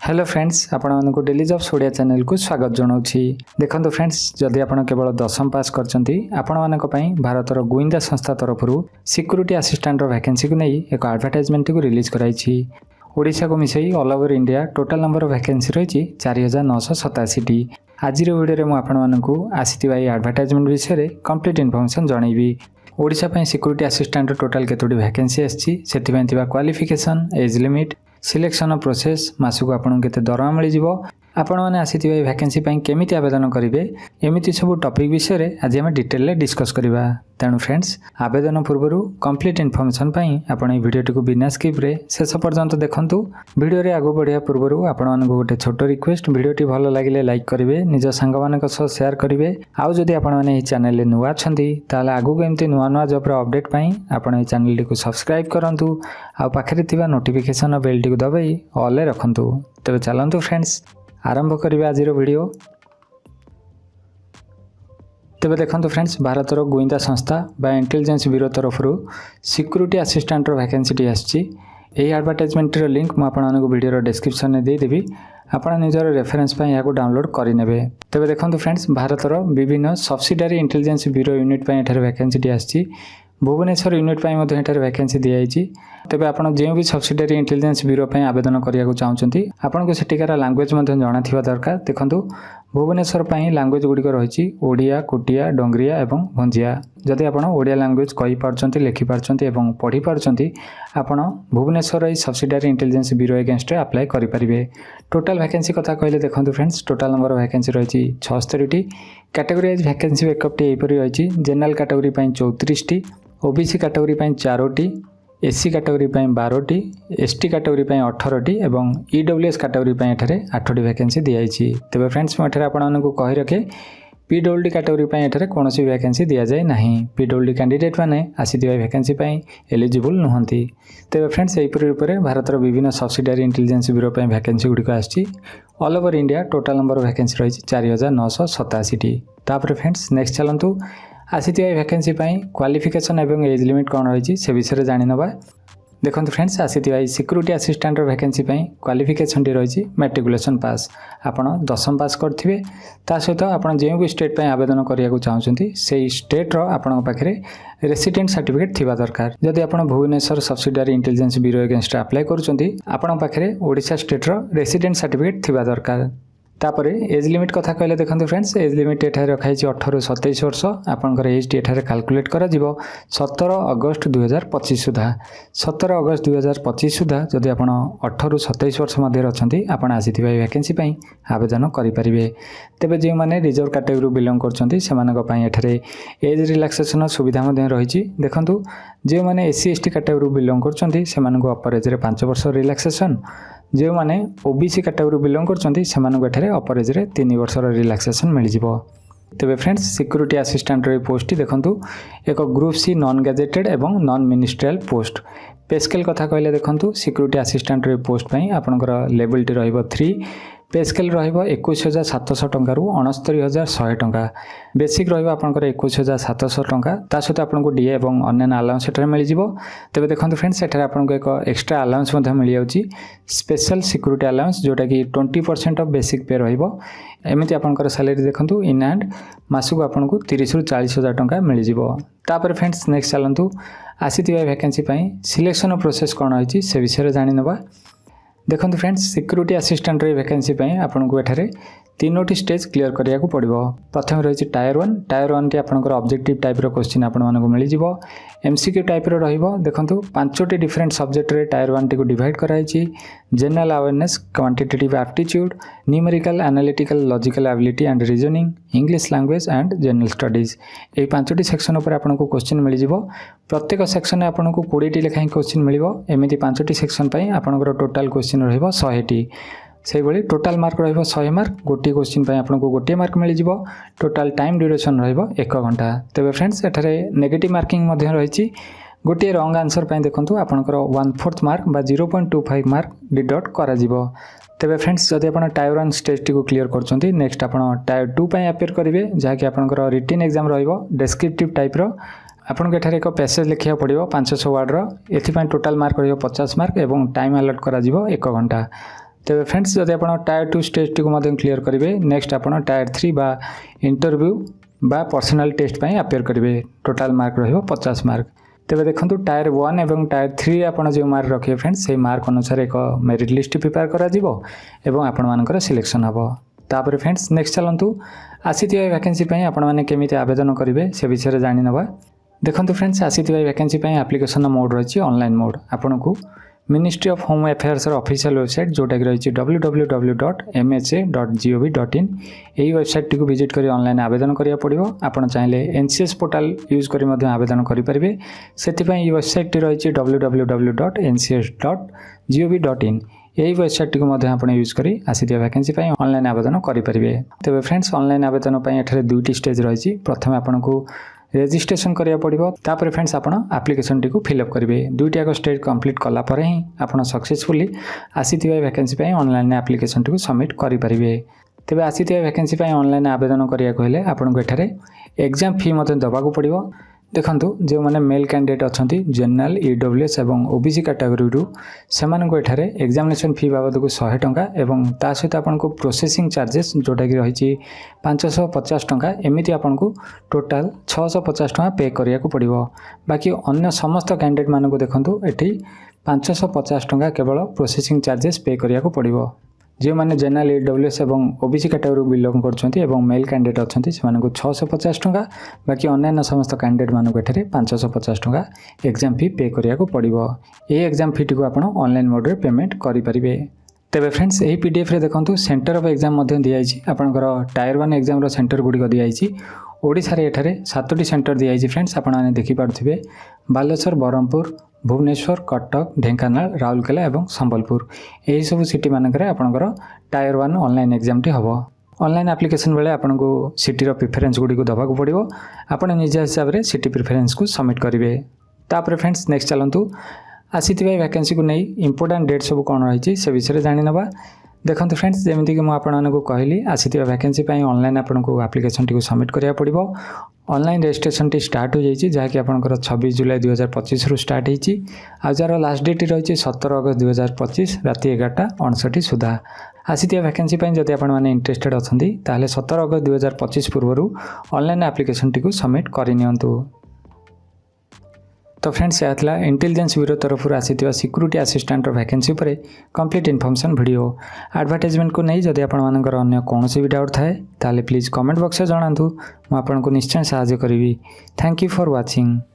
Hello friends, आपको daily jobs Odia channel को स्वागत जनाऊँगी। देखो फ्रेंड्स, जदि आप केवल 10वीं पास करछंती आपण मानक पई भारतर गुइंदा संस्था तरफ सिक्यूरीटी असिस्टेंट वैकेंसी को नहीं एक एडवर्टाइजमेंट को रिलीज कराई। ओडिशा को मिसई all over India total number of vacancy रही 4987टी। आज वीडियो में आपको आसीथिबा एडवर्टाइजमेंट विषय कंप्लीट इन्फॉर्मेशन जनइबी। ओडिशा पई सिक्यूरीटी असिस्टेंट टोटल केतोटी वैकेंसी आछि, सेथिबा थिबा qualification, age limit, selection process, mask आपन केते दरमा मिल जिवो, आपण माने आसीथिबा वैकेंसी पई केमिति आवेदन करिवे, एमिति सब टॉपिक विषय रे आज हम डिटेल ले डिस्कस करिबा। तेणु फ्रेंड्स, आवेदन पूर्व कंप्लीट इन्फॉर्मेशन पई आपण ए वीडियो को बिना स्किप रे शेष पर्यंत देखंतु। वीडियो रे आगो बढ़िया पूर्व आपण मानक गोटे छोट रिक्वेस्ट, वीडियो टी भलो लागिले लाइक करिवे, निज संग मानक सह शेयर करिवे। आउ जदि आपण माने ए चैनल ले नुवा छंती ताले आगो एमती नुवा नुवा जॉब रो अपडेट पई आपण ए चैनल को सब्सक्राइब करंतु। आ पाखरे थिबा नोटिफिकेशन बेल टी को दबाई ऑल ले रखंतु। तबे चलंतु फ्रेंड्स, आरंभ करिवे आज वीडियो। तेबे देखंतु फ्रेंड्स, भारतर गुइंदा संस्था बा इंटेलिजेंस ब्यूरो तरफ सिक्यूरीटी असिस्टेंट वैकेंसी टी आछि। एही एडवर्टाइजमेंट रो लिंक मु आपन वीडियो रो डिस्क्रिप्शन में दे देबी, आपण निजर रेफरेंस पई याको डाउनलोड करि नेबे। तेबे देखंतु फ्रेंड्स, भारतर विभिन्न सब्सिडियरी इंटेलिजेंस ब्यूरो यूनिट पई एठार वैकेंसी टी आछि। भुवनेश्वर यूनिट पई मधे एठार वैकेंसी दिया जाइछि। तेबे आपण जे भी सब्सिडियरी इंटेलिजेंस ब्यूरो पई आवेदन करिया को चाहउछंती, आपण को सेटिकार लैंग्वेज मधे जाना थिबा दरकार। देखंतु भुवनेश्वर पई लैंग्वेज गुडी को रहिछि ओडिया, कोटिया, डोंगरिया एवं भंजिया। जदि आपण ओडिया लैंग्वेज कहि पारछंती, लिखि पारछंती एवं पढ़ी पारछंती, आपण भुवनेश्वर ए सब्सिडियरी इंटेलिजेंस ब्यूरो अगेंस्ट रे अप्लाई करि परिबे। टोटल वैकेंसी कथा कहले देखंतु friends, total number of vacancy रहिछि 76टी। कैटेगरी वाइज वैकेंसी वेकअप टी एपरि रहिछि। जनरल कैटेगरी पई 34टी, ओबीसी कैटेगरी पई 4टी, एससी कैटेगरी पई 12टी, एसटी कैटेगरी पई 18टी एवं ईडब्ल्यूएस कैटेगरी पई एठारे 8टी वैकेंसी दिया जाइछि। तबे फ्रेंड्स, मैं एठारे आपण मानकु कहि रखे पीडब्ल्यूडी कैटेगरी पई एठारे कोनोसी वैकेंसी दिया जाय नाही। पीडब्ल्यूडी कैंडिडेट माने आसीथिबा वैकेंसी पई एलिजिबल नहंती। तबे फ्रेंड्स, एही रूपरे भारतर विभिन्न सब्सिडियरी इंटेलिजेंस ब्यूरो पई वैकेंसी गुडी को आछि। All over India total number of vacancy रहिछि 4987टी। तापर फ्रेंड्स, नेक्स्ट चलंतु आसीथिबा वैकेंसी पई क्वालिफिकेशन एवं एज लिमिट कोन रहिछि से विषय जानि नबा। देखंतु फ्रेंड्स, आसीथिबा सिक्यूरीटी असिस्टेंट वैकेंसी पई क्वालिफिकेशन टी रहिछि मैट्रिकुलेशन पास। आपण 10वीं पास करथिबे, ता सहित आपण जे भी स्टेट पई आवेदन करिया को चाहउछंती सेही स्टेट रो आपण पाखरे रेसिडेंट सर्टिफिकेट थिबा दरकार। जदि आपण Bhubaneswar subsidiary intelligence bureau against apply करूछंती, आपण पाखरे ओडिशा स्टेट रो रेसिडेंट सर्टिफिकेट थिबा दरकार। तापरे एज लिमिट कथा कहले देखंतु फ्रेंड्स, एज लिमिट एठारे रखाई 18 रु 27 वर्ष। आपनकर एज टी एठारे कैलकुलेट करा जिवो 17 अगस्त 2025 सुधा। 17 अगस्त 2025 सुधा जदि आपण 18 रु 27 वर्ष मध्ये रछंती, आपण आसीथिबा वैकेंसी पई आवेदन करि परिबे। तेबे जे माने रिजर्व कैटेगरी बिलोंग करछंती सेमानक पई एठारे एज रिलैक्सेशन सुविधा मध्ये रहिछि। देखंतु जे माने एससी एसटी कैटेगरी बिलोंग करछंती सेमानक अपर एज रे 5 वर्ष रिलैक्सेशन। जे माने ओबीसी कैटेगरी बिलोंग करछंती सेमानक एठारे अपर एज रे 3 वर्ष रिलैक्सेशन मिल जिवो। तेबे फ्रेंड्स, सिक्यूरीटी असिस्टेंट रे पोस्ट देखंतु एक ग्रुप सी नॉन गैजेटेड एवं नॉन मिनिस्ट्रियल पोस्ट। पे स्केल कथा कहले देखंतु सिक्यूरीटी असिस्टेंट रे पोस्ट पई आपनकर लेवल टी रहइबो 3। पे स्केल रहिबो 21700 टंका रु 69100 टंका। बेसिक रहिबो आपनकर 21700 टंका। ता सहित आपनको डीए एवं अन्य अलाउंस एठारे मिल जिवो। तबे देखंतु फ्रेंड्स, एठारे आपनको एक एक्स्ट्रा अलाउंस मध्ये मिल जाउची, स्पेशल सिक्यूरीटी अलाउंस, जोटा कि 20% ऑफ बेसिक पे रहिबो। एमिति आपनकर सैलरी देखंतु इन हैंड मासुक आपनको 30 रु 40000 टंका मिल जिवो। तापर फ्रेंड्स, नेक्स्ट चलंतु आसीथिबा वैकेंसी पई सिलेक्शन प्रोसेस कोन होइची से विषय जानि नबा। देखंतु फ्रेंड्स, सिक्यूरीटी असिस्टेंट रे वैकेंसी पई आपनको एठारे 3टी स्टेज क्लियर करिया को पड़िबो। प्रथम रहिछि टायर 1। टायर 1 टी आपनकर ऑब्जेक्टिव टाइप रो क्वेश्चन आपण मानको मिल जिवो। एमसीक्यू टाइप रो रहिबो। देखंतु 5टी डिफरेंट सब्जेक्ट रे टायर 1 टी को डिवाइड कराइछि। General awareness, quantitative aptitude, numerical, analytical, logical ability and reasoning, English language and general studies. एई 5टी सेक्शन ऊपर आपनको क्वेश्चन मिल जिवो। प्रत्येक सेक्शन रे आपनको 20 टी लेखाई क्वेश्चन मिलिबो। एमिति 5टी सेक्शन पई आपनकर टोटल क्वेश्चन रहिबो 100टी। से भली टोटल मार्क रहिबो 100 मार्क। गोटे क्वेश्चन पई आपनको गोटे मार्क मिल जिवो। टोटल टाइम ड्यूरेशन रहिबो 1 घंटा। तबे फ्रेंड्स, एठारे नेगेटिव मार्किंग मध्ये रहिछि। गोटे रॉन्ग आंसर पई देखंतु आपनकर 1/4 मार्क बा 0.25 मार्क डिडक्ट करा जिवो। तेबे फ्रेंड्स, जदि आपण टायर 1 स्टेज टी को क्लियर करछंती, नेक्स्ट आपण टायर 2 पई अपेयर करिवे, जहा कि आपनकर रिटन एग्जाम रहिबो डिस्क्रिप्टिव टाइप रो। आपनको एठारे एक पैसेज लिखिया पड़िबो 500 वर्ड रो। एथि पई टोटल मार्क रहिबो 50 मार्क एवं टाइम अलॉट करा जिवो 1 घंटा। तेरे फ्रेंड्स जदि आप टायर 2 स्टेज टी क्लीयर करेंगे नेक्स्ट आप टायर 3 बा इंटरव्यू बा पर्सनल टेस्ट पर अपेयर करेंगे टोटाल मार्क रही 50 मार्क। तेरे देखो टायर 1 और टायर 3 आप जो मार्क रखिए फ्रेंड्स से मार्क अनुसार एक मेरिट लिस्ट प्रिपेयर करा आपण मानकर सिलेक्शन हम। तापर फ्रेंड्स नेक्स्ट चलतु आसी वैकेंसी आपण मैंने केमी आवेदन करेंगे से विषय जानी नवा। देखो फ्रेंड्स आसी वैकेंसी एप्लिकेशन मोड रही ऑनलाइन मोड आपन को ministry of home affairs official website जोटा कि रही www.mha.gov.in यही वेबसाइट टी विजिट कर ऑनलाइन आवेदन करिया पड़िबो। आपण चाहिले एनसीएस पोर्टल यूज करी मध्य आवेदन करि परिबे। सेति पई वेबसाइट टी रही www.ncs.gov.in यही वेबसाइट टी मध्य आपण यूज करी आसीथिया वैकेंसी पई ऑनलाइन आवेदन करि परिबे। तबे फ्रेंड्स ऑनलाइन आवेदन पई एठारे दुईटी स्टेज रही। प्रथम आपण को रेजिस्ट्रेशन करिया पड़िबो तापर फ्रेंड्स आपण एप्लिकेशन टी को फिलअप करेंगे। दुईटा एक स्टेज कंप्लीट कला परे ही आपण सक्सेसफुली आसीथिया वैकेंसी पई ऑनलाइन एप्लिकेशन टी को सबमिट करि परिबे। तेबे आसीथिया वैकेंसी पई ऑनलाइन आवेदन करिया कहले आपण को एठारे एग्जाम फी मते दबाकू पड़िबो। देखंतु जो माने मेल कैंडिडेट अछंती जनरल ईडब्ल्यूएस एवं ओबीसी कैटेगरी रु सेमान को एठारे एग्जामिनेशन फी बाबद को 100 टंका एवं ता सहित आपन को प्रोसेसिंग चार्जेस जोटा कि रही 550 टंका एमिति आपन को टोटाल 650 टंका पे करिया को पड़िबो। बाकी अन्य समस्त कैंडिडेट मान को देखंतु एठी 550 टंका केवल प्रोसेसिंग चार्जेस पे करिया को पड़िबो। जो मैंने जनरल ईडब्ल्यूएस एवं ओबीसी कैटेगरी बिलोंग करछंती एवं मेल कैंडिडेट अछंती सेमान को 650 टंका बाकी अन्य समस्त कैंडिडेट मान को एठारे 550 टंका एग्जाम फी पे करिया को पड़िबो। ए एग्जाम फी टी को आपण ऑनलाइन मोड रे पेमेंट करि परिबे। तेबे फ्रेंड्स एही पीडीएफ रे देखंतु सेंटर ऑफ एग्जाम मध्ये दियाइछि आपनकर टायर 1 एग्जाम रो सेंटर गुडी को दियाइछि। ओडिसा रे एठारे 7टी सेंटर दियाइछि फ्रेंड्स आपण माने देखि पारथिबे बालेश्वर बरहमपुर भुवनेश्वर कटक ढेंकानाल राउरकेला एवं संबलपुर यही सब सिटी मानकरे आपनकर टायर 1 ऑनलाइन एग्जाम टी हबो। ऑनलाइन एप्लिकेशन बेले आपन को सिटी रो प्रेफरेंस गुडी को दबाक पड़िबो। आपण निज हिसाब रे सिटी प्रेफरेंस को सबमिट करिवे। तापर फ्रेंड्स नेक्स्ट चलंतु आसीथिबा वैकेंसी को नै इंपोर्टेंट डेट सब कोन रही से विषय जानि नबा। देखंतु फ्रेंड्स जेमिति कि म आपण को कहली आसीथिबा वैकेंसी पई ऑनलाइन आपन को एप्लिकेशन टी को सबमिट करिया पड़िबो। ऑनलाइन रजिस्ट्रेशन टी स्टार्ट हो जाइए जहाँकि आपंकर 26 जुलाई 2025 रु स्टार्ट होती जार लास्ट डेट रही 17 अगस्त 2025 राति 11:59 सुधा। आसीथिया वैकेंसी जदि आपण मैंने इंटरेस्टेड अच्छी ताहले 17 अगस्त 2025 पूर्व ऑनलाइन एप्लिकेशन टी को सबमिट करनियंतु। तो फ्रेंड्स यह था इंटेलिजेंस ब्यूरो तरफ आसीथिबा सिक्यूरिटी असिस्टेंट वैकेंसी पर कंप्लीट इन्फॉर्मेशन वीडियो। एडवर्टाइजमेंट को नहीं जदि आपण मानकर अन्य कौनसी भी डाउट थाए ताले प्लीज कमेंट बॉक्स में जणातु, मु आपन को निश्चय सहायता करिवि। Thank you for watching.